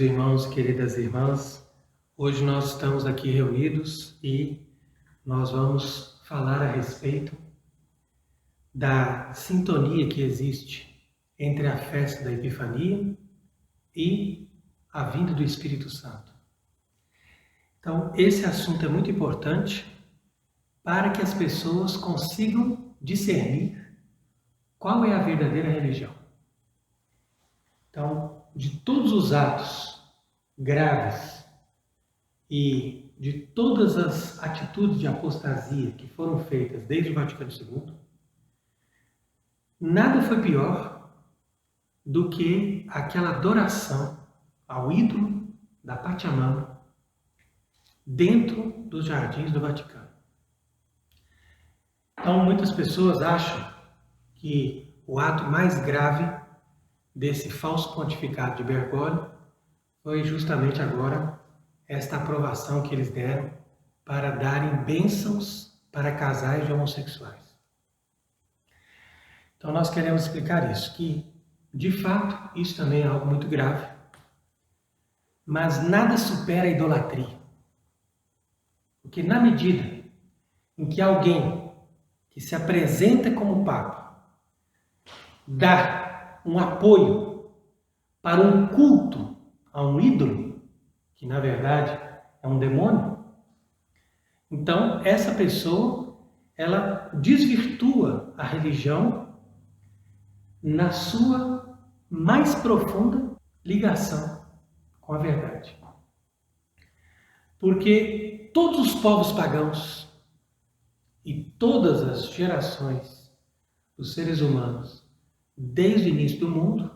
Queridos irmãos, queridas irmãs, hoje nós estamos aqui reunidos e nós vamos falar a respeito da sintonia que existe entre a festa da Epifania e a vinda do Espírito Santo. Então, esse assunto é muito importante para que as pessoas consigam discernir qual é a verdadeira religião. Então, de todos os atos graves e de todas as atitudes de apostasia que foram feitas desde o Vaticano II, nada foi pior do que aquela adoração ao ídolo da Pachamama dentro dos jardins do Vaticano. Então, muitas pessoas acham que o ato mais grave desse falso pontificado de Bergoglio foi justamente agora esta aprovação que eles deram para darem bênçãos para casais de homossexuais. Então nós queremos explicar isso, que de fato isso também é algo muito grave, mas nada supera a idolatria. Porque na medida em que alguém que se apresenta como Papa dá um apoio para um culto a um ídolo, que na verdade é um demônio, então essa pessoa, ela desvirtua a religião na sua mais profunda ligação com a verdade. Porque todos os povos pagãos e todas as gerações dos seres humanos desde o início do mundo,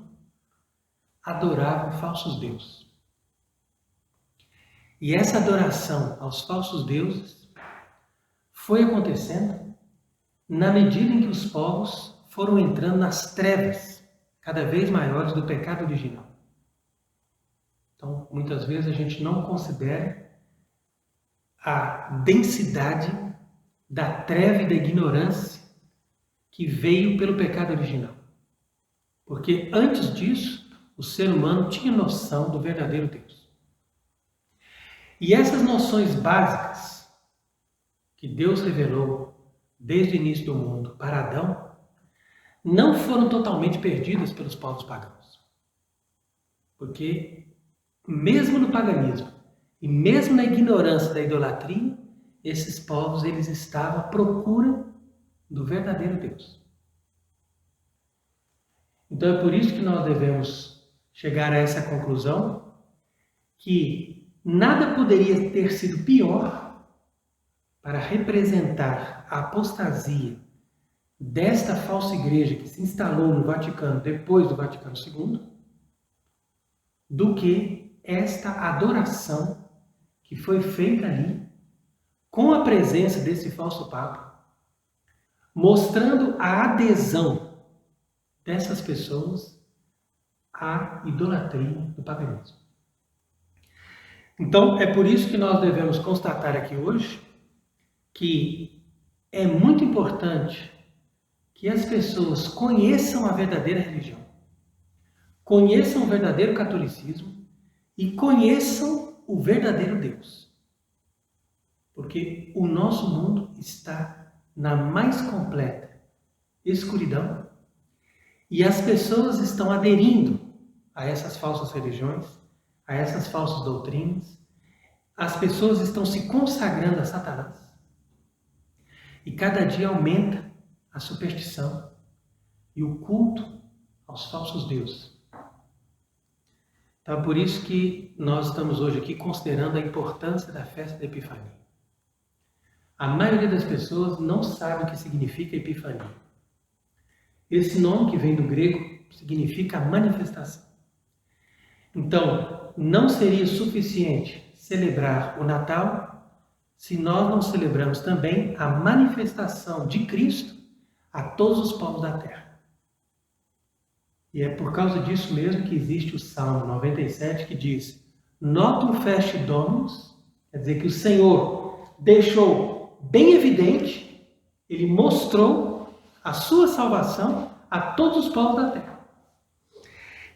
adoravam falsos deuses. E essa adoração aos falsos deuses foi acontecendo na medida em que os povos foram entrando nas trevas cada vez maiores do pecado original. Então, muitas vezes a gente não considera a densidade da treva e da ignorância que veio pelo pecado original. Porque antes disso, o ser humano tinha noção do verdadeiro Deus. E essas noções básicas que Deus revelou desde o início do mundo para Adão, não foram totalmente perdidas pelos povos pagãos. Porque mesmo no paganismo e mesmo na ignorância da idolatria, esses povos eles estavam à procura do verdadeiro Deus. Então é por isso que nós devemos chegar a essa conclusão, que nada poderia ter sido pior para representar a apostasia desta falsa igreja que se instalou no Vaticano depois do Vaticano II, do que esta adoração que foi feita ali com a presença desse falso Papa, mostrando a adesão dessas pessoas à idolatria do paganismo. Então, é por isso que nós devemos constatar aqui hoje que é muito importante que as pessoas conheçam a verdadeira religião, conheçam o verdadeiro catolicismo e conheçam o verdadeiro Deus. Porque o nosso mundo está na mais completa escuridão e as pessoas estão aderindo a essas falsas religiões, a essas falsas doutrinas. As pessoas estão se consagrando a Satanás. E cada dia aumenta a superstição e o culto aos falsos deuses. Então é por isso que nós estamos hoje aqui considerando a importância da festa da Epifania. A maioria das pessoas não sabe o que significa Epifania. Esse nome, que vem do grego, significa manifestação. Então, não seria suficiente celebrar o Natal se nós não celebramos também a manifestação de Cristo a todos os povos da terra. E é por causa disso mesmo que existe o Salmo 97 que diz: Notum festi Dominus, quer dizer que o Senhor deixou bem evidente, ele mostrou a sua salvação a todos os povos da terra.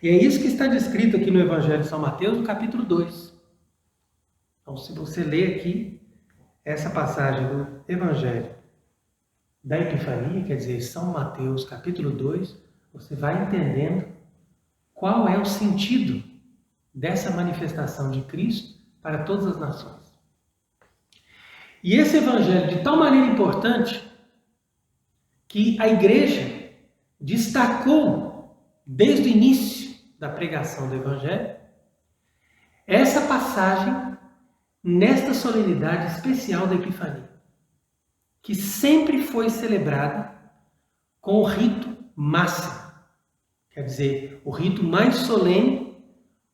E é isso que está descrito aqui no Evangelho de São Mateus, no capítulo 2. Então, se você ler aqui essa passagem do Evangelho da Epifania, quer dizer, São Mateus, capítulo 2, você vai entendendo qual é o sentido dessa manifestação de Cristo para todas as nações. E esse Evangelho de tal maneira importante que a Igreja destacou desde o início da pregação do Evangelho essa passagem nesta solenidade especial da Epifania, que sempre foi celebrada com o rito máximo, quer dizer, o rito mais solene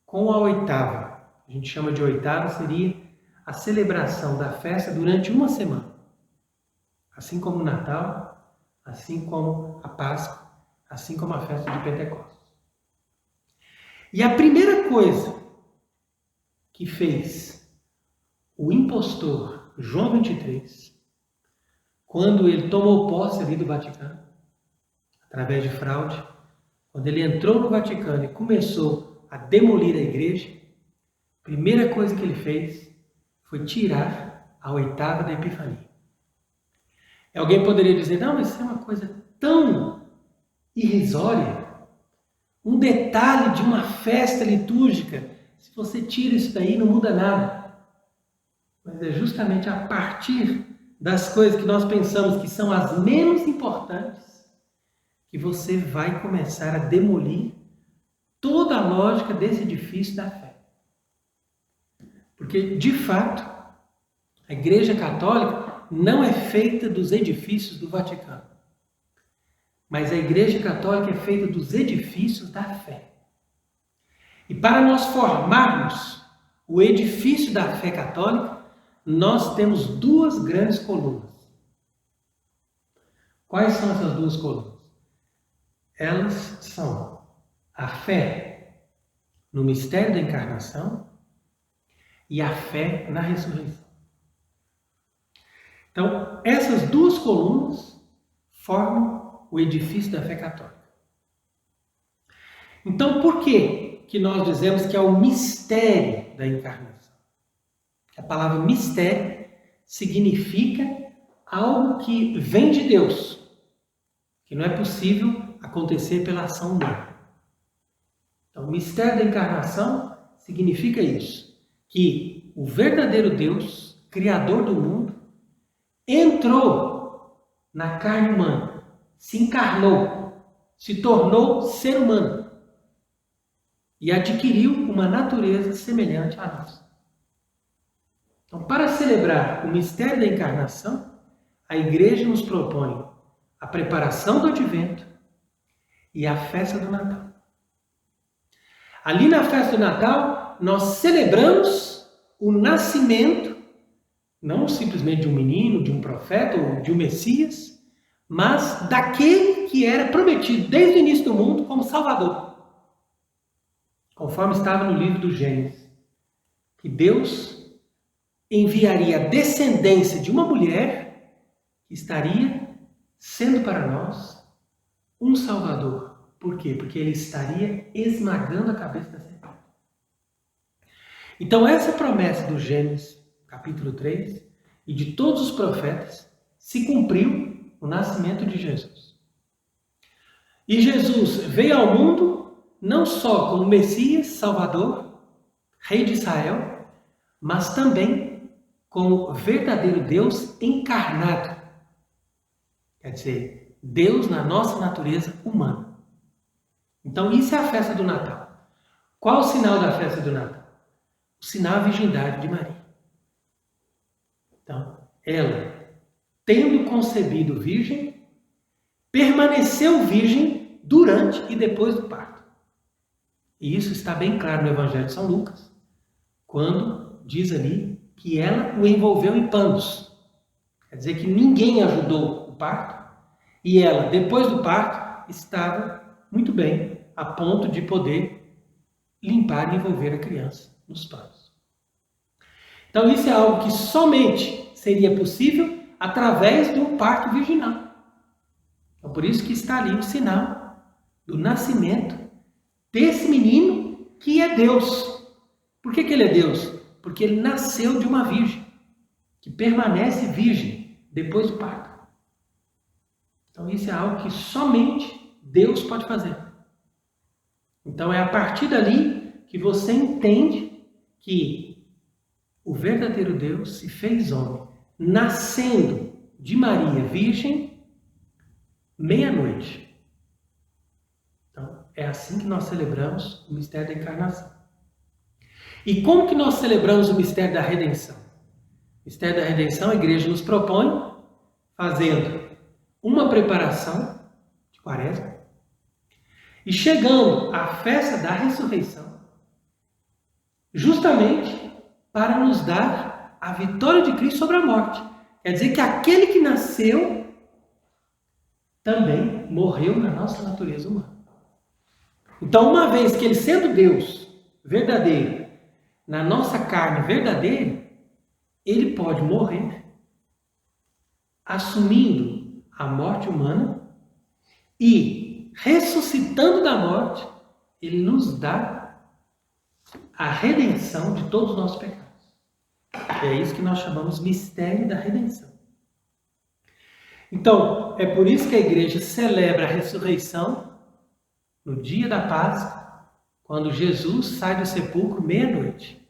com a oitava. A gente chama de oitava, seria a celebração da festa durante uma semana. Assim como o Natal, assim como a Páscoa, assim como a festa de Pentecostes. E a primeira coisa que fez o impostor João 23, quando ele tomou posse ali do Vaticano, através de fraude, quando ele entrou no Vaticano e começou a demolir a igreja, a primeira coisa que ele fez foi tirar a oitava da Epifania. E alguém poderia dizer, não, mas isso é uma coisa tão irrisória, um detalhe de uma festa litúrgica, se você tira isso daí não muda nada. Mas é justamente a partir das coisas que nós pensamos que são as menos importantes que você vai começar a demolir toda a lógica desse edifício da fé. Porque, de fato, a Igreja Católica não é feita dos edifícios do Vaticano. Mas a Igreja Católica é feita dos edifícios da fé. E para nós formarmos o edifício da fé católica, nós temos duas grandes colunas. Quais são essas duas colunas? Elas são a fé no mistério da encarnação e a fé na ressurreição. Então, essas duas colunas formam o edifício da fé católica. Então, por que nós dizemos que é o mistério da encarnação? A palavra mistério significa algo que vem de Deus, que não é possível acontecer pela ação humana. Então, o mistério da encarnação significa isso, que o verdadeiro Deus, Criador do mundo, entrou na carne humana, se encarnou, se tornou ser humano e adquiriu uma natureza semelhante à nossa. Então, para celebrar o mistério da encarnação, a Igreja nos propõe a preparação do Advento e a festa do Natal. Ali na festa do Natal, nós celebramos o nascimento, não simplesmente de um menino, de um profeta ou de um Messias, mas daquele que era prometido desde o início do mundo como Salvador. Conforme estava no livro do Gênesis, que Deus enviaria a descendência de uma mulher que estaria sendo para nós um Salvador. Por quê? Porque ele estaria esmagando a cabeça da serpente. Então essa promessa do Gênesis, capítulo 3, e de todos os profetas, se cumpriu no nascimento de Jesus. E Jesus veio ao mundo não só como Messias, Salvador, Rei de Israel, mas também como verdadeiro Deus encarnado. Quer dizer, Deus na nossa natureza humana. Então isso é a festa do Natal. Qual o sinal da festa do Natal? O sinal da virgindade de Maria. Então, ela, tendo concebido virgem, permaneceu virgem durante e depois do parto. E isso está bem claro no Evangelho de São Lucas, quando diz ali que ela o envolveu em panos. Quer dizer que ninguém ajudou o parto, e ela, depois do parto, estava muito bem, a ponto de poder limpar e envolver a criança nos panos. Então isso é algo que somente seria possível através de um parto virginal. Então por isso que está ali o sinal do nascimento desse menino menino que é Deus. Por que ele é Deus? Porque ele nasceu de uma virgem, que permanece virgem depois do parto. Então isso é algo que somente Deus pode fazer. Então é a partir dali que você entende que o verdadeiro Deus se fez homem, nascendo de Maria virgem, meia-noite. Então é assim que nós celebramos o mistério da encarnação. E como que nós celebramos o mistério da redenção? O mistério da redenção, a igreja nos propõe fazendo uma preparação de quaresma e chegando à festa da ressurreição, justamente para nos dar a vitória de Cristo sobre a morte. Quer dizer que aquele que nasceu também morreu na nossa natureza humana. Então, uma vez que ele, sendo Deus verdadeiro, na nossa carne verdadeira, ele pode morrer, assumindo a morte humana e, ressuscitando da morte, ele nos dá a redenção de todos os nossos pecados. É isso que nós chamamos mistério da redenção. Então, é por isso que a igreja celebra a ressurreição no dia da Páscoa, quando Jesus sai do sepulcro meia-noite.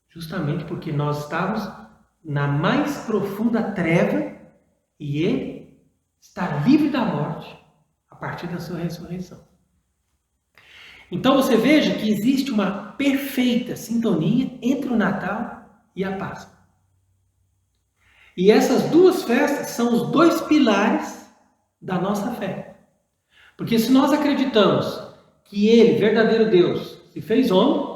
Justamente porque nós estávamos na mais profunda treva e ele está livre da morte a partir da sua ressurreição. Então você veja que existe uma perfeita sintonia entre o Natal e a Páscoa. E essas duas festas são os dois pilares da nossa fé. Porque se nós acreditamos que ele, verdadeiro Deus, se fez homem,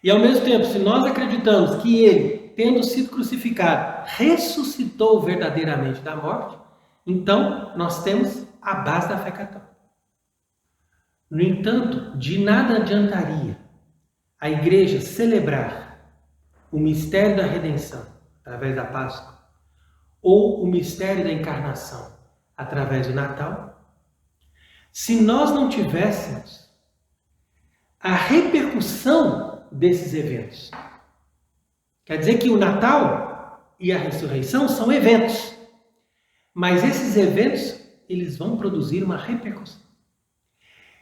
e ao mesmo tempo, se nós acreditamos que ele, tendo sido crucificado, ressuscitou verdadeiramente da morte, então nós temos a base da fé católica. No entanto, de nada adiantaria a igreja celebrar o mistério da redenção através da Páscoa ou o mistério da encarnação através do Natal, se nós não tivéssemos a repercussão desses eventos. Quer dizer que o Natal e a ressurreição são eventos, mas esses eventos eles vão produzir uma repercussão.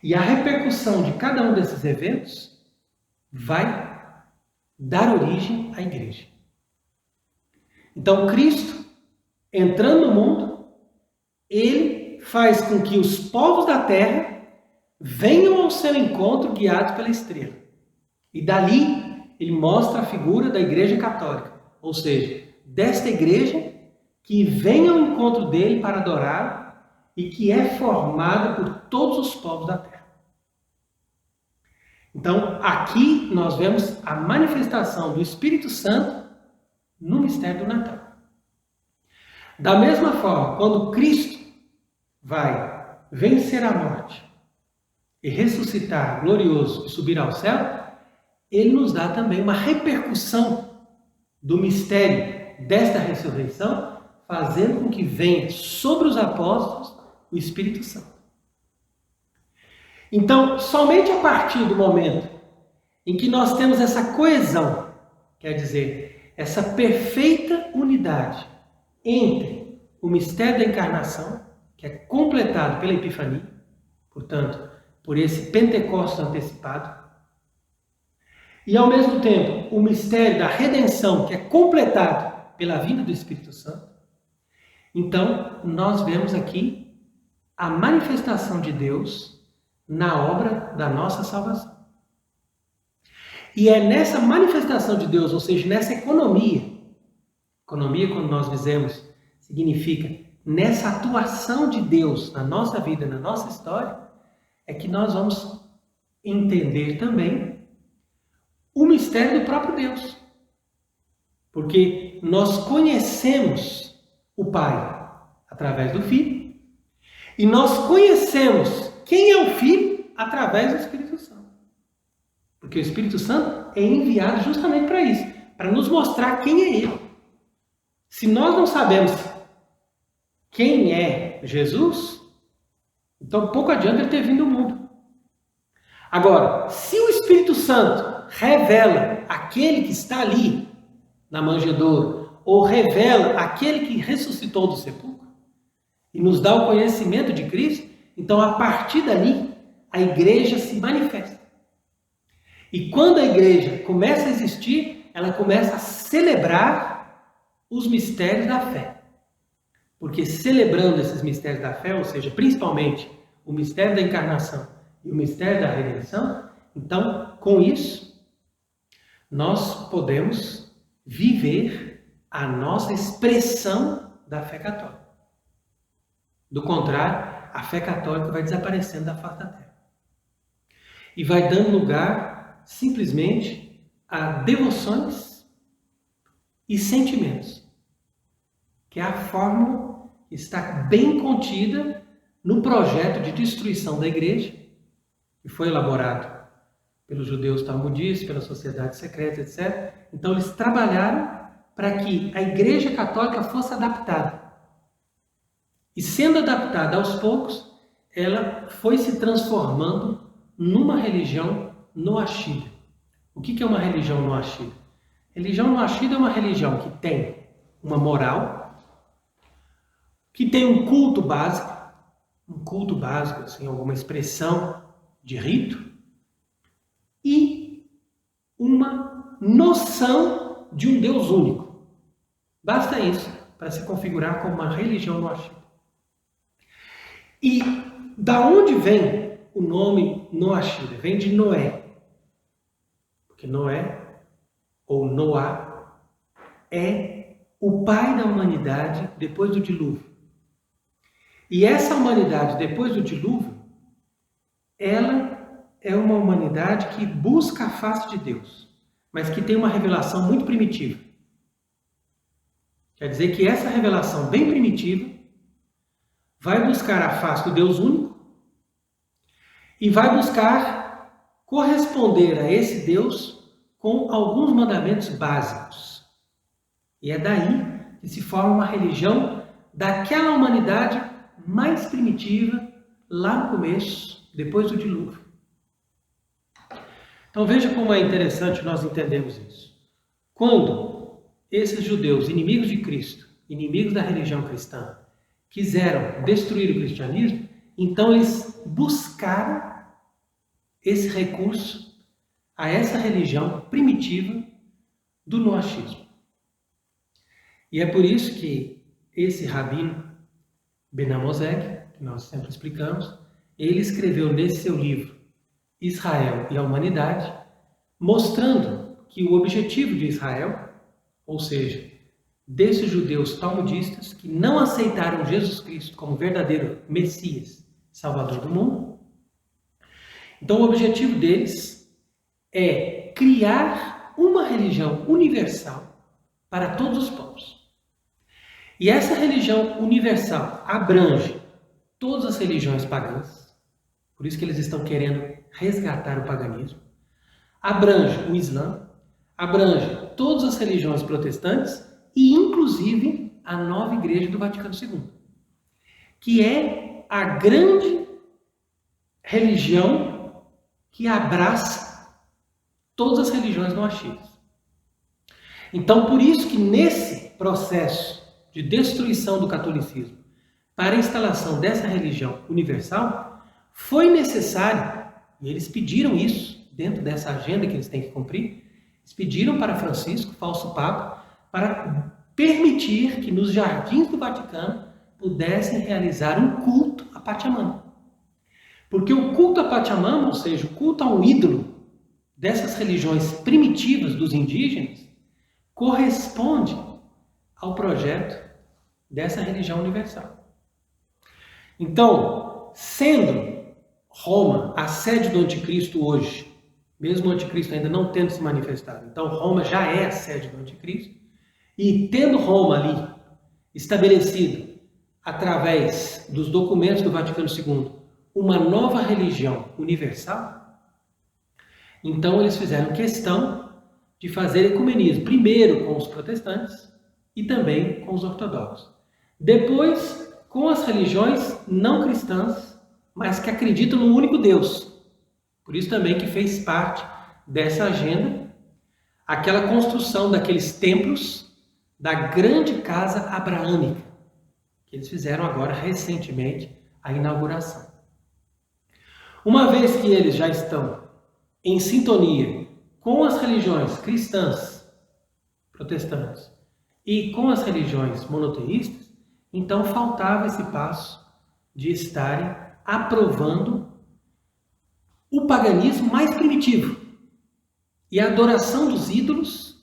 E a repercussão de cada um desses eventos vai dar origem à igreja. Então Cristo, entrando no mundo, ele faz com que os povos da terra venham ao seu encontro guiados pela estrela. E dali ele mostra a figura da Igreja Católica, ou seja, desta igreja que vem ao encontro dele para adorá-lo e que é formada por todos os povos da terra. Então, aqui nós vemos a manifestação do Espírito Santo no mistério do Natal. Da mesma forma, quando Cristo vai vencer a morte e ressuscitar glorioso e subir ao céu, ele nos dá também uma repercussão do mistério desta ressurreição, fazendo com que venha sobre os apóstolos o Espírito Santo. Então, somente a partir do momento em que nós temos essa coesão, quer dizer, essa perfeita unidade entre o mistério da encarnação, que é completado pela Epifania, portanto, por esse Pentecostes antecipado, e ao mesmo tempo o mistério da redenção, que é completado pela vinda do Espírito Santo, então nós vemos aqui a manifestação de Deus na obra da nossa salvação. E é nessa manifestação de Deus, ou seja, nessa economia, quando nós dizemos, significa nessa atuação de Deus na nossa vida, na nossa história, é que nós vamos entender também o mistério do próprio Deus. Porque nós conhecemos o Pai através do Filho e nós conhecemos quem é o Filho através do Espírito Santo. Porque o Espírito Santo é enviado justamente para isso, para nos mostrar quem é Ele. Se nós não sabemos quem é Jesus, então pouco adianta ele ter vindo ao mundo. Agora, se o Espírito Santo revela aquele que está ali na manjedoura, ou revela aquele que ressuscitou do sepulcro, e nos dá o conhecimento de Cristo, então a partir dali a igreja se manifesta. E quando a igreja começa a existir, ela começa a celebrar os mistérios da fé. Porque celebrando esses mistérios da fé, ou seja, principalmente o mistério da encarnação e o mistério da redenção, então, com isso, nós podemos viver a nossa expressão da fé católica. Do contrário, a fé católica vai desaparecendo da face da terra. E vai dando lugar, simplesmente, a devoções e sentimentos. Que é a fórmula que está bem contida no projeto de destruição da igreja, que foi elaborado pelos judeus talmudistas, pelas sociedades secretas, etc. Então, eles trabalharam para que a igreja católica fosse adaptada. E sendo adaptada aos poucos, ela foi se transformando numa religião noachida. O que é uma religião noachida? Religião noachida é uma religião que tem uma moral, que tem um culto básico, assim, alguma expressão de rito, e uma noção de um Deus único. Basta isso para se configurar como uma religião noachida. E da onde vem o nome noachida? Vem de Noé. Porque Noé, ou Noá, é o pai da humanidade depois do dilúvio. E essa humanidade depois do dilúvio, ela é uma humanidade que busca a face de Deus, mas que tem uma revelação muito primitiva. Quer dizer que essa revelação bem primitiva vai buscar a face do Deus único e vai buscar corresponder a esse Deus com alguns mandamentos básicos. E é daí que se forma uma religião daquela humanidade mais primitiva, lá no começo, depois do dilúvio. Então veja como é interessante nós entendermos isso. Quando esses judeus, inimigos de Cristo, inimigos da religião cristã, quiseram destruir o cristianismo, então eles buscaram esse recurso a essa religião primitiva do noachismo. E é por isso que esse rabino Ben Amozeg, que nós sempre explicamos, ele escreveu nesse seu livro Israel e a Humanidade, mostrando que o objetivo de Israel, ou seja, desses judeus talmudistas que não aceitaram Jesus Cristo como verdadeiro Messias, Salvador do mundo, então o objetivo deles é criar uma religião universal para todos os povos. E essa religião universal abrange todas as religiões pagãs, por isso que eles estão querendo resgatar o paganismo, abrange o Islã, abrange todas as religiões protestantes e inclusive a nova Igreja do Vaticano II, que é a grande religião que abraça todas as religiões noachitas. Então, por isso que nesse processo de destruição do catolicismo para a instalação dessa religião universal, foi necessário, e eles pediram isso dentro dessa agenda que eles têm que cumprir, eles pediram para Francisco, falso Papa, para permitir que nos jardins do Vaticano pudessem realizar um culto a Pachamama. Porque o culto a Pachamama, ou seja, o culto a um ídolo dessas religiões primitivas dos indígenas, corresponde ao projeto dessa religião universal. Então, sendo Roma a sede do anticristo hoje, mesmo o anticristo ainda não tendo se manifestado, então Roma já é a sede do anticristo, e tendo Roma ali estabelecido, através dos documentos do Vaticano II, uma nova religião universal, então eles fizeram questão de fazer ecumenismo, primeiro com os protestantes e também com os ortodoxos. Depois, com as religiões não cristãs, mas que acreditam no único Deus. Por isso também que fez parte dessa agenda aquela construção daqueles templos da grande casa abraâmica, que eles fizeram agora recentemente a inauguração. Uma vez que eles já estão em sintonia com as religiões cristãs, protestantes, e com as religiões monoteístas, então faltava esse passo de estarem aprovando o paganismo mais primitivo e a adoração dos ídolos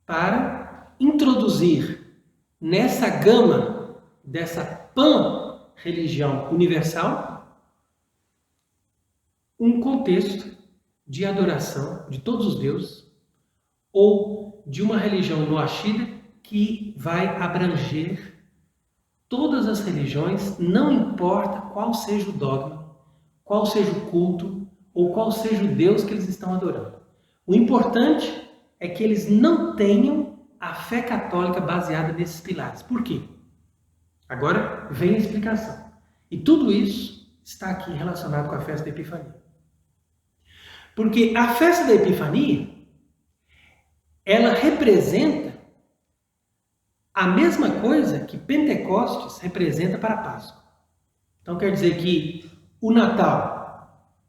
para introduzir nessa gama dessa pan-religião universal um contexto de adoração de todos os deuses ou de uma religião noachida que vai abranger todas as religiões, não importa qual seja o dogma, qual seja o culto ou qual seja o Deus que eles estão adorando. O importante é que eles não tenham a fé católica baseada nesses pilares. Por quê? Agora vem a explicação. E tudo isso está aqui relacionado com a festa da Epifania. Porque a festa da Epifania, ela representa a mesma coisa que Pentecostes representa para a Páscoa. Então quer dizer que o Natal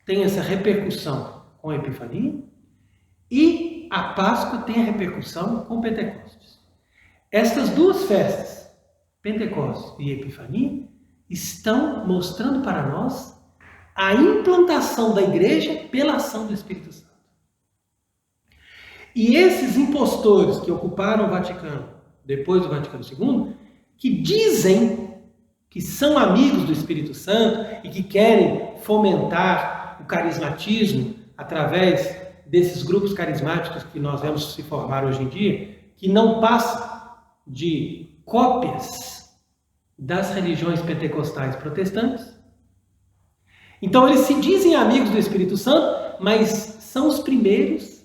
tem essa repercussão com a Epifania e a Páscoa tem a repercussão com Pentecostes. Estas duas festas, Pentecostes e Epifania, estão mostrando para nós a implantação da igreja pela ação do Espírito Santo. E esses impostores que ocuparam o Vaticano, depois do Vaticano II, que dizem que são amigos do Espírito Santo e que querem fomentar o carismatismo através desses grupos carismáticos que nós vemos se formar hoje em dia, que não passam de cópias das religiões pentecostais protestantes. Então eles se dizem amigos do Espírito Santo, mas são os primeiros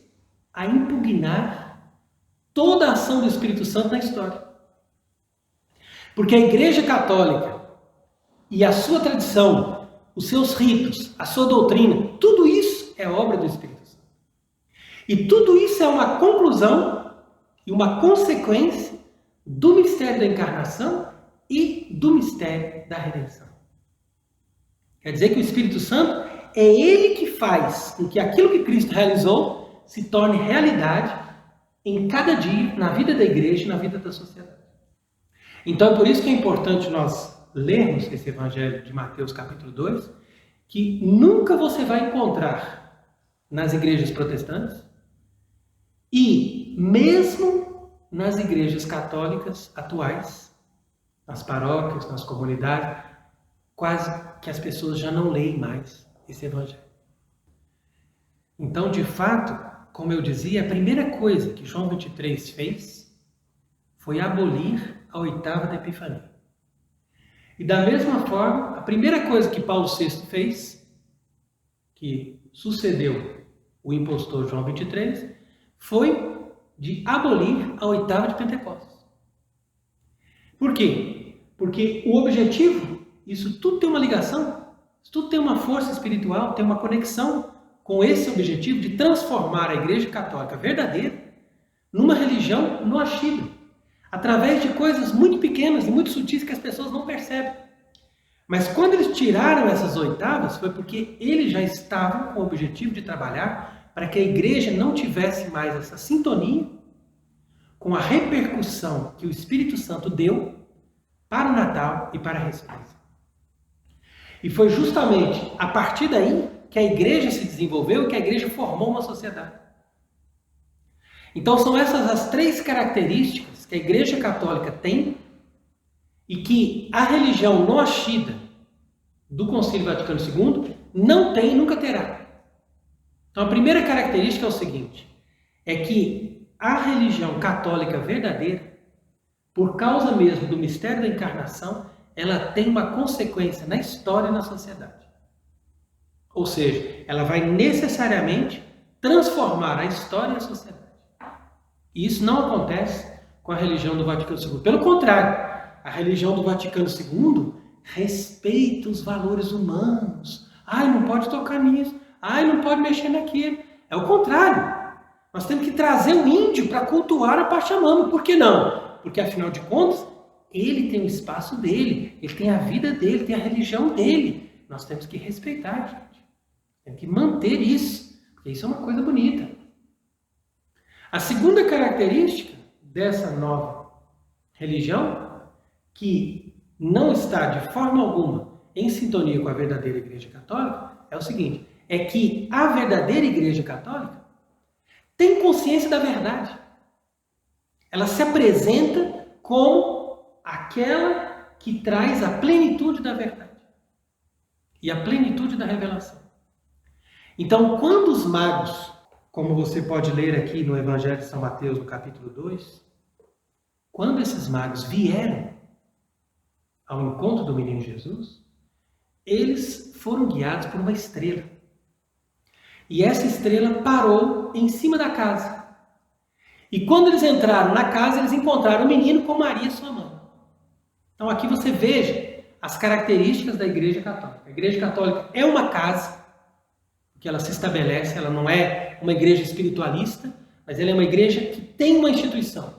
a impugnar toda a ação do Espírito Santo na história. Porque a Igreja Católica e a sua tradição, os seus ritos, a sua doutrina, tudo isso é obra do Espírito Santo. E tudo isso é uma conclusão e uma consequência do mistério da encarnação e do mistério da redenção. Quer dizer que o Espírito Santo é ele que faz com que aquilo que Cristo realizou se torne realidade em cada dia, na vida da igreja e na vida da sociedade. Então é por isso que é importante nós lermos esse Evangelho de Mateus capítulo 2, que nunca você vai encontrar nas igrejas protestantes e mesmo nas igrejas católicas atuais, nas paróquias, nas comunidades, quase que as pessoas já não leem mais esse Evangelho. Então, de fato, como eu dizia, a primeira coisa que João 23 fez foi abolir a oitava da Epifania. E da mesma forma, a primeira coisa que Paulo VI fez, que sucedeu o impostor João 23, foi de abolir a oitava de Pentecostes. Por quê? Porque o objetivo, isso tudo tem uma ligação, isso tudo tem uma força espiritual, tem uma conexão com esse objetivo de transformar a Igreja Católica verdadeira numa religião noachida, através de coisas muito pequenas e muito sutis que as pessoas não percebem. Mas quando eles tiraram essas oitavas, foi porque eles já estavam com o objetivo de trabalhar para que a igreja não tivesse mais essa sintonia com a repercussão que o Espírito Santo deu para o Natal e para a ressurreição. E foi justamente a partir daí que a igreja se desenvolveu e que a igreja formou uma sociedade. Então são essas as três características que a Igreja Católica tem e que a religião noachida do Concílio Vaticano II não tem e nunca terá. Então a primeira característica é o seguinte, é que a religião católica verdadeira, por causa mesmo do mistério da encarnação, ela tem uma consequência na história e na sociedade. Ou seja, ela vai necessariamente transformar a história e a sociedade. E isso não acontece com a religião do Vaticano II. Pelo contrário, a religião do Vaticano II respeita os valores humanos. Ai, não pode tocar nisso. Ai, não pode mexer naquilo. É o contrário. Nós temos que trazer o índio para cultuar a Pachamama. Por que não? Porque, afinal de contas, ele tem o espaço dele, ele tem a vida dele, tem a religião dele. Nós temos que respeitar, gente. Temos que manter isso, porque isso é uma coisa bonita. A segunda característica dessa nova religião, que não está de forma alguma em sintonia com a verdadeira Igreja Católica, é o seguinte, é que a verdadeira Igreja Católica tem consciência da verdade. Ela se apresenta como aquela que traz a plenitude da verdade e a plenitude da revelação. Então, quando os magos, como você pode ler aqui no Evangelho de São Mateus, no capítulo 2, quando esses magos vieram ao encontro do menino Jesus, eles foram guiados por uma estrela. E essa estrela parou em cima da casa. E quando eles entraram na casa, eles encontraram o menino com Maria, sua mãe. Então aqui você veja as características da Igreja Católica. A Igreja Católica é uma casa, que ela se estabelece, ela não é uma igreja espiritualista, mas ela é uma igreja que tem uma instituição.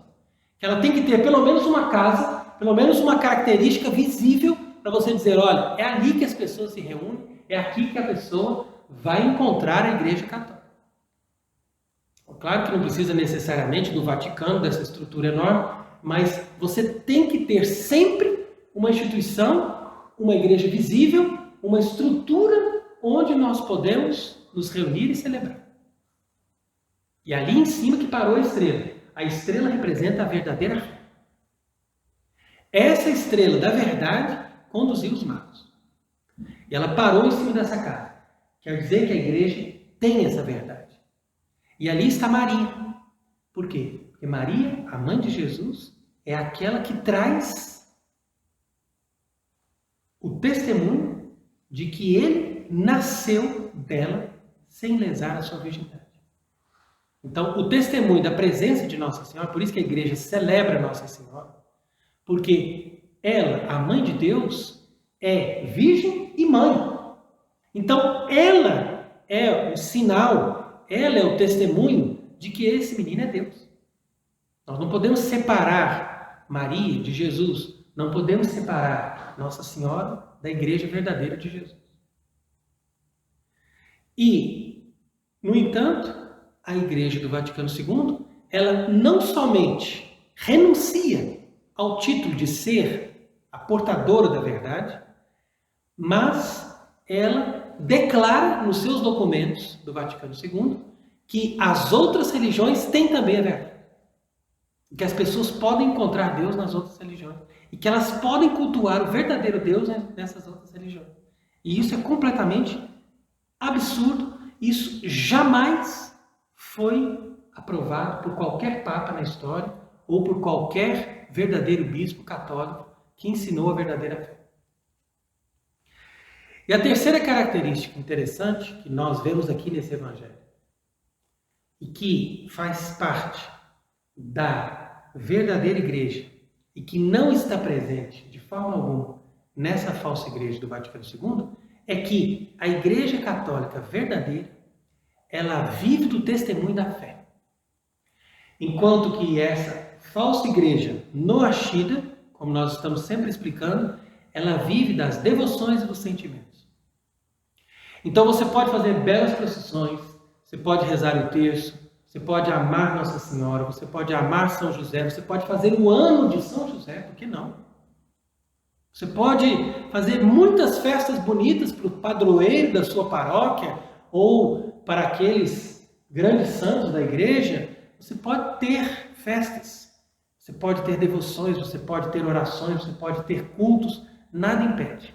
Ela tem que ter pelo menos uma casa, pelo menos uma característica visível para você dizer, olha, é ali que as pessoas se reúnem, é aqui que a pessoa vai encontrar a Igreja Católica. Claro que não precisa necessariamente do Vaticano, dessa estrutura enorme, mas você tem que ter sempre uma instituição, uma igreja visível, uma estrutura onde nós podemos nos reunir e celebrar. E ali em cima que parou a estrela. A estrela representa a verdadeira fé. Essa estrela da verdade conduziu os magos. E ela parou em cima dessa casa. Quer dizer que a igreja tem essa verdade. E ali está Maria. Por quê? Porque Maria, a mãe de Jesus, é aquela que traz o testemunho de que ele nasceu dela sem lesar a sua virgindade. Então, o testemunho da presença de Nossa Senhora, por isso que a igreja celebra Nossa Senhora, porque ela, a mãe de Deus, é virgem e mãe. Então, ela é o sinal, ela é o testemunho de que esse menino é Deus. Nós não podemos separar Maria de Jesus, não podemos separar Nossa Senhora da igreja verdadeira de Jesus. E, no entanto, a Igreja do Vaticano II, ela não somente renuncia ao título de ser a portadora da verdade, mas ela declara nos seus documentos do Vaticano II que as outras religiões têm também a verdade. E que as pessoas podem encontrar Deus nas outras religiões. E que elas podem cultuar o verdadeiro Deus nessas outras religiões. E isso é completamente absurdo. Isso jamais foi aprovado por qualquer papa na história ou por qualquer verdadeiro bispo católico que ensinou a verdadeira fé. E a terceira característica interessante que nós vemos aqui nesse evangelho e que faz parte da verdadeira igreja e que não está presente de forma alguma nessa falsa igreja do Vaticano II é que a Igreja Católica verdadeira ela vive do testemunho da fé. Enquanto que essa falsa igreja noashida, como nós estamos sempre explicando, ela vive das devoções e dos sentimentos. Então você pode fazer belas procissões, você pode rezar o terço, você pode amar Nossa Senhora, você pode amar São José, você pode fazer o ano de São José, por que não? Você pode fazer muitas festas bonitas para o padroeiro da sua paróquia ou para aqueles grandes santos da igreja. Você pode ter festas, você pode ter devoções, você pode ter orações, você pode ter cultos, nada impede.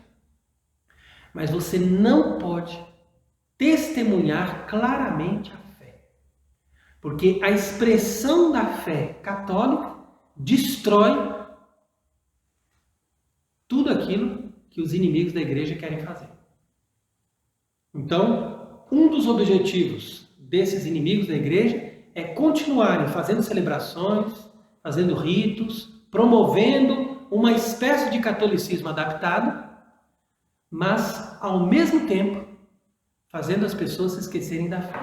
Mas você não pode testemunhar claramente a fé. Porque a expressão da fé católica destrói tudo aquilo que os inimigos da igreja querem fazer. Então, um dos objetivos desses inimigos da igreja é continuarem fazendo celebrações, fazendo ritos, promovendo uma espécie de catolicismo adaptado, mas, ao mesmo tempo, fazendo as pessoas se esquecerem da fé.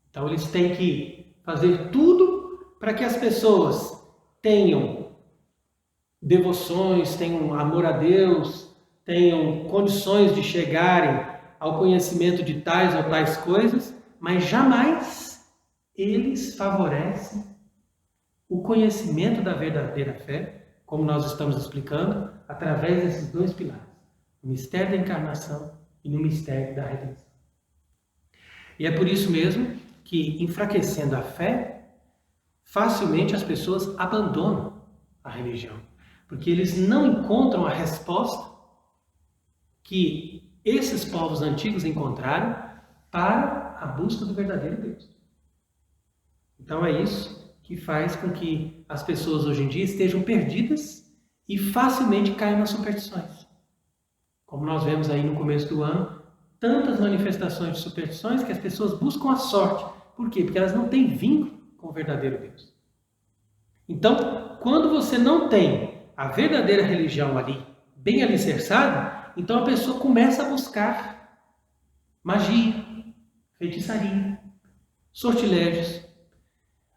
Então eles têm que fazer tudo para que as pessoas tenham devoções, tenham amor a Deus, tenham condições de chegarem ao conhecimento de tais ou tais coisas, mas jamais eles favorecem o conhecimento da verdadeira fé, como nós estamos explicando, através desses dois pilares, o mistério da encarnação e no mistério da redenção. E é por isso mesmo que, enfraquecendo a fé, facilmente as pessoas abandonam a religião, porque eles não encontram a resposta que esses povos antigos encontraram para a busca do verdadeiro Deus. Então é isso que faz com que as pessoas hoje em dia estejam perdidas e facilmente caiam nas superstições. Como nós vemos aí no começo do ano, tantas manifestações de superstições que as pessoas buscam a sorte. Por quê? Porque elas não têm vínculo com o verdadeiro Deus. Então, quando você não tem a verdadeira religião ali bem alicerçada, então a pessoa começa a buscar magia, feitiçaria, sortilégios.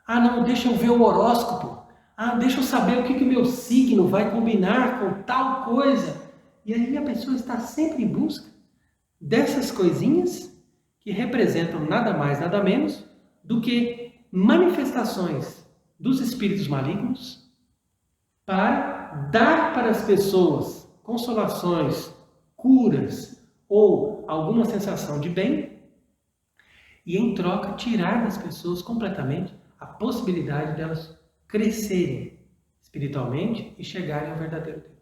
Ah, não, deixa eu ver o horóscopo. Ah, deixa eu saber o que o meu signo vai combinar com tal coisa. E aí a pessoa está sempre em busca dessas coisinhas que representam nada mais, nada menos do que manifestações dos espíritos malignos para dar para as pessoas consolações, curas ou alguma sensação de bem e, em troca, tirar das pessoas completamente a possibilidade delas crescerem espiritualmente e chegarem ao verdadeiro Deus.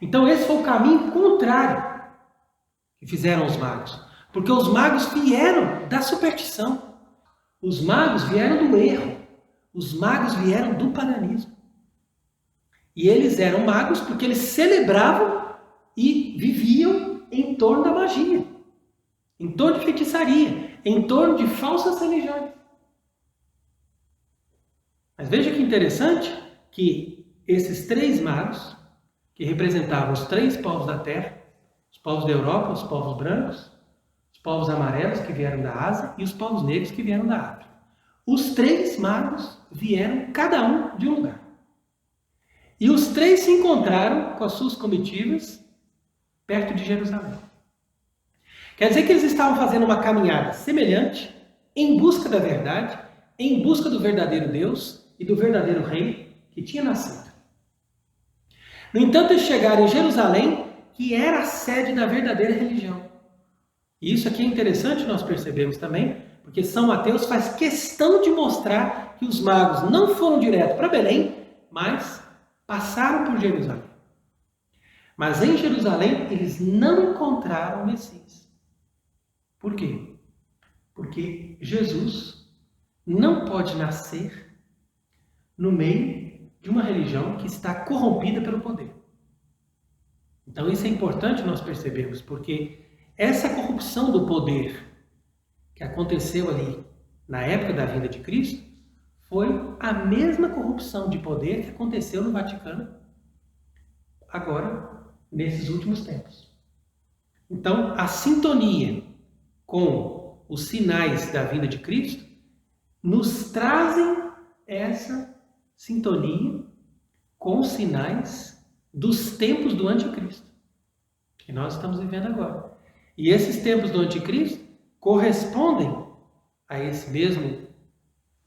Então esse foi o caminho contrário que fizeram os magos. Porque os magos vieram da superstição. Os magos vieram do erro. Os magos vieram do paganismo. E eles eram magos porque eles celebravam e viviam em torno da magia, em torno de feitiçaria, em torno de falsas religiões. Mas veja que interessante que esses três magos, que representavam os três povos da Terra, os povos da Europa, os povos brancos, os povos amarelos que vieram da Ásia e os povos negros que vieram da África. Os três magos vieram cada um de um lugar. E os três se encontraram com as suas comitivas perto de Jerusalém. Quer dizer que eles estavam fazendo uma caminhada semelhante, em busca da verdade, em busca do verdadeiro Deus e do verdadeiro rei que tinha nascido. No entanto, eles chegaram em Jerusalém, que era a sede da verdadeira religião. E isso aqui é interessante nós percebemos também, porque São Mateus faz questão de mostrar que os magos não foram direto para Belém, mas passaram por Jerusalém. Mas em Jerusalém eles não encontraram o Messias. Por quê? Porque Jesus não pode nascer no meio de uma religião que está corrompida pelo poder. Então isso é importante nós percebermos, porque essa corrupção do poder que aconteceu ali na época da vinda de Cristo foi a mesma corrupção de poder que aconteceu no Vaticano agora, nesses últimos tempos. Então, a sintonia com os sinais da vinda de Cristo nos trazem essa sintonia com os sinais dos tempos do anticristo, que nós estamos vivendo agora. E esses tempos do anticristo correspondem a esse mesmo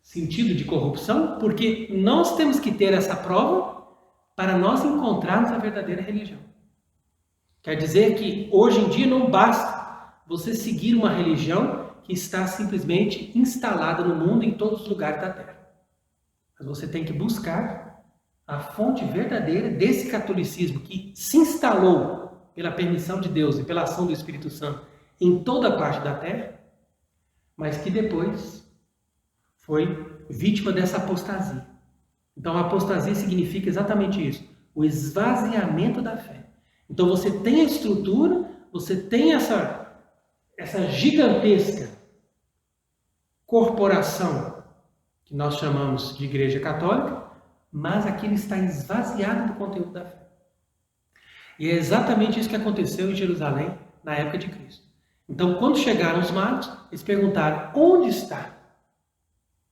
sentido de corrupção, porque nós temos que ter essa prova para nós encontrarmos a verdadeira religião. Quer dizer que hoje em dia não basta você seguir uma religião que está simplesmente instalada no mundo em todos os lugares da Terra. Mas você tem que buscar a fonte verdadeira desse catolicismo que se instalou pela permissão de Deus e pela ação do Espírito Santo em toda a parte da Terra, mas que depois foi vítima dessa apostasia. Então, a apostasia significa exatamente isso, o esvaziamento da fé. Então, você tem a estrutura, você tem essa gigantesca corporação que nós chamamos de Igreja Católica, mas aquilo está esvaziado do conteúdo da fé. E é exatamente isso que aconteceu em Jerusalém na época de Cristo. Então, quando chegaram os magos, eles perguntaram: onde está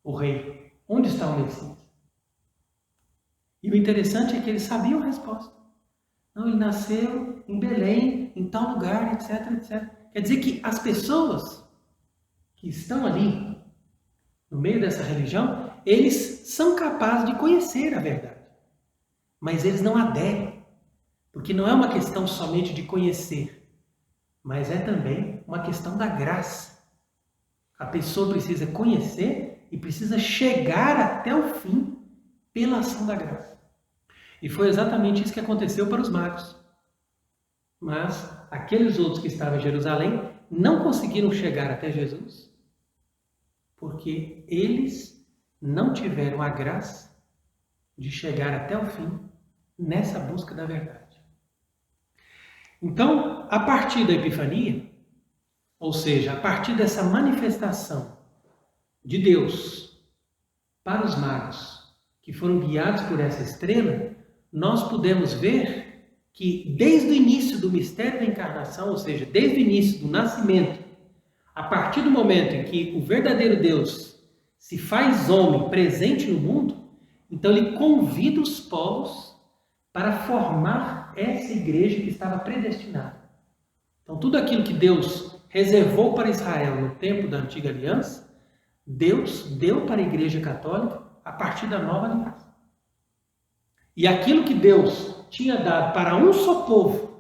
o rei? Onde está o Messias? E o interessante é que eles sabiam a resposta. Não, ele nasceu em Belém, em tal lugar, etc, etc. Quer dizer que as pessoas que estão ali, no meio dessa religião, eles são capazes de conhecer a verdade. Mas eles não aderem. Porque não é uma questão somente de conhecer, mas é também uma questão da graça. A pessoa precisa conhecer e precisa chegar até o fim pela ação da graça. E foi exatamente isso que aconteceu para os magos. Mas aqueles outros que estavam em Jerusalém não conseguiram chegar até Jesus porque eles não tiveram a graça de chegar até o fim nessa busca da verdade. Então, a partir da Epifania, ou seja, a partir dessa manifestação de Deus para os magos que foram guiados por essa estrela, nós podemos ver que desde o início do mistério da encarnação, ou seja, desde o início do nascimento, a partir do momento em que o verdadeiro Deus se faz homem presente no mundo, então ele convida os povos para formar essa igreja que estava predestinada. Então tudo aquilo que Deus reservou para Israel no tempo da antiga aliança, Deus deu para a Igreja Católica a partir da nova aliança. E aquilo que Deus tinha dado para um só povo,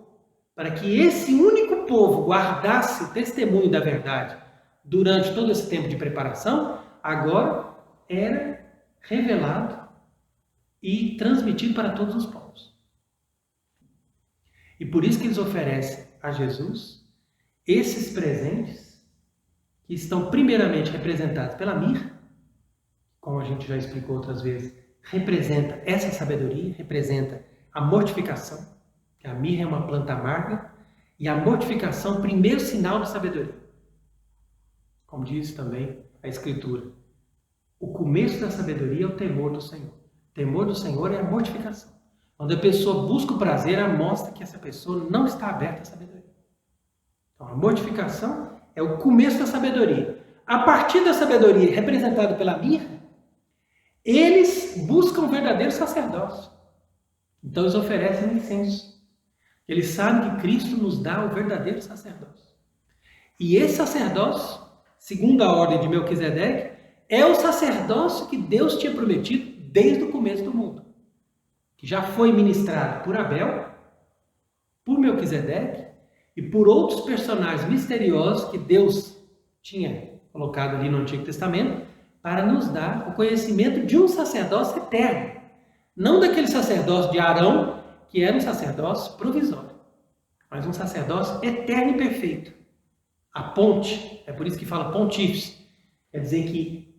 para que esse único povo guardasse o testemunho da verdade durante todo esse tempo de preparação, agora era revelado e transmitido para todos os povos. E por isso que eles oferecem a Jesus esses presentes que estão primeiramente representados pela mirra, como a gente já explicou outras vezes, representa essa sabedoria, representa a mortificação, que a mirra é uma planta amarga, e a mortificação, primeiro sinal de sabedoria. Como diz também a Escritura, o começo da sabedoria é o temor do Senhor. O temor do Senhor é a mortificação. Quando a pessoa busca o prazer, ela mostra que essa pessoa não está aberta à sabedoria. Então, a mortificação é o começo da sabedoria. A partir da sabedoria representada pela mirra, eles buscam o verdadeiro sacerdócio. Então, eles oferecem incenso. Eles sabem que Cristo nos dá o verdadeiro sacerdócio. E esse sacerdócio, segundo a ordem de Melquisedeque, é o sacerdócio que Deus tinha prometido desde o começo do mundo. Que já foi ministrado por Abel, por Melquisedeque e por outros personagens misteriosos que Deus tinha colocado ali no Antigo Testamento para nos dar o conhecimento de um sacerdócio eterno. Não daquele sacerdócio de Arão, que era um sacerdócio provisório, mas um sacerdócio eterno e perfeito. A ponte, é por isso que fala pontífice, quer dizer que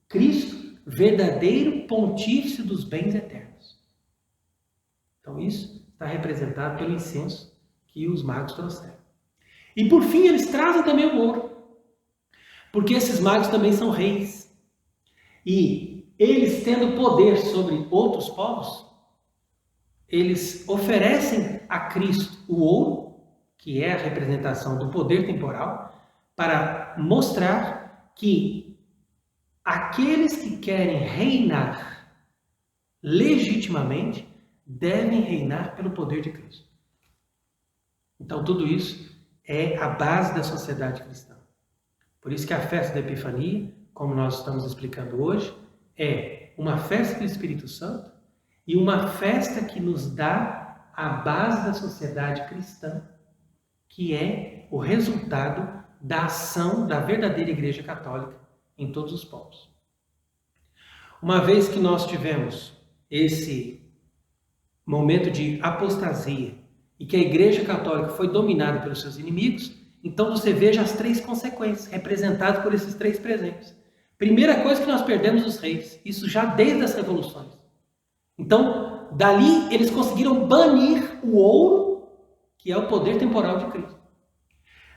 Cristo, verdadeiro pontífice dos bens eternos. Então isso está representado pelo incenso que os magos trouxeram. E por fim eles trazem também o ouro, porque esses magos também são reis. E eles, tendo poder sobre outros povos, eles oferecem a Cristo o ouro, que é a representação do poder temporal, para mostrar que aqueles que querem reinar legitimamente devem reinar pelo poder de Cristo. Então tudo isso é a base da sociedade cristã. Por isso que a festa da Epifania, como nós estamos explicando hoje, é uma festa do Espírito Santo e uma festa que nos dá a base da sociedade cristã, que é o resultado da ação da verdadeira Igreja Católica em todos os povos. Uma vez que nós tivemos esse momento de apostasia e que a Igreja Católica foi dominada pelos seus inimigos, então você veja as três consequências representadas por esses três presentes. Primeira coisa que nós perdemos os reis, isso já desde as revoluções. Então, dali eles conseguiram banir o ouro, que é o poder temporal de Cristo.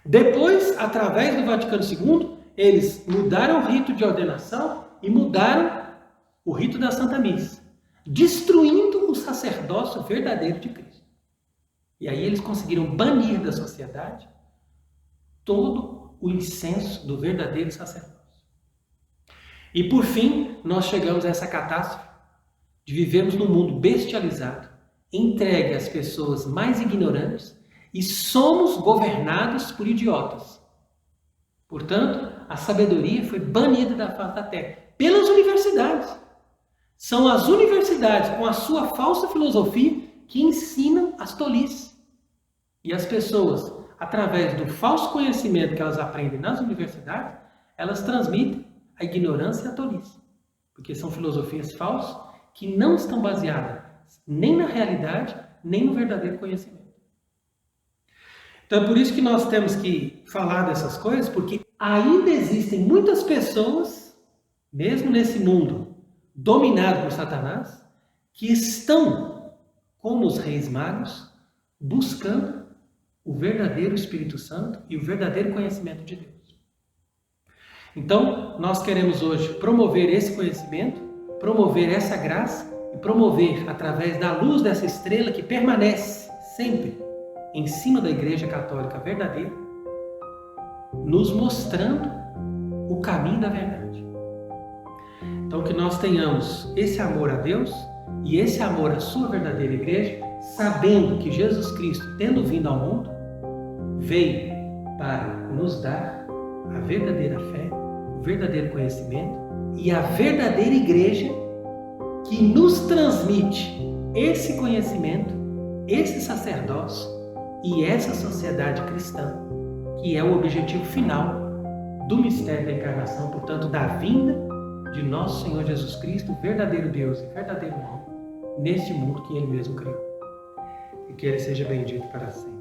Depois, através do Vaticano II, eles mudaram o rito de ordenação e mudaram o rito da Santa Missa, destruindo o sacerdócio verdadeiro de Cristo. E aí eles conseguiram banir da sociedade todo o incenso do verdadeiro sacerdócio. E por fim, nós chegamos a essa catástrofe de vivermos num mundo bestializado, entregue às pessoas mais ignorantes, e somos governados por idiotas. Portanto, a sabedoria foi banida da face da terra pelas universidades. São as universidades, com a sua falsa filosofia, que ensinam as tolices. E as pessoas, através do falso conhecimento que elas aprendem nas universidades, elas transmitem a ignorância e a tolice. Porque são filosofias falsas que não estão baseadas nem na realidade, nem no verdadeiro conhecimento. Então é por isso que nós temos que falar dessas coisas, porque ainda existem muitas pessoas, mesmo nesse mundo dominado por Satanás, que estão, como os reis magos, buscando o verdadeiro Espírito Santo e o verdadeiro conhecimento de Deus. Então, nós queremos hoje promover esse conhecimento, promover essa graça e promover, através da luz dessa estrela que permanece sempre em cima da Igreja Católica verdadeira, nos mostrando o caminho da verdade. Então, que nós tenhamos esse amor a Deus e esse amor à sua verdadeira Igreja, sabendo que Jesus Cristo, tendo vindo ao mundo, veio para nos dar a verdadeira fé, o verdadeiro conhecimento e a verdadeira Igreja que nos transmite esse conhecimento, esse sacerdócio e essa sociedade cristã, que é o objetivo final do mistério da encarnação, portanto, da vinda de nosso Senhor Jesus Cristo, verdadeiro Deus e verdadeiro homem, neste mundo que Ele mesmo criou. E que Ele seja bendito para sempre.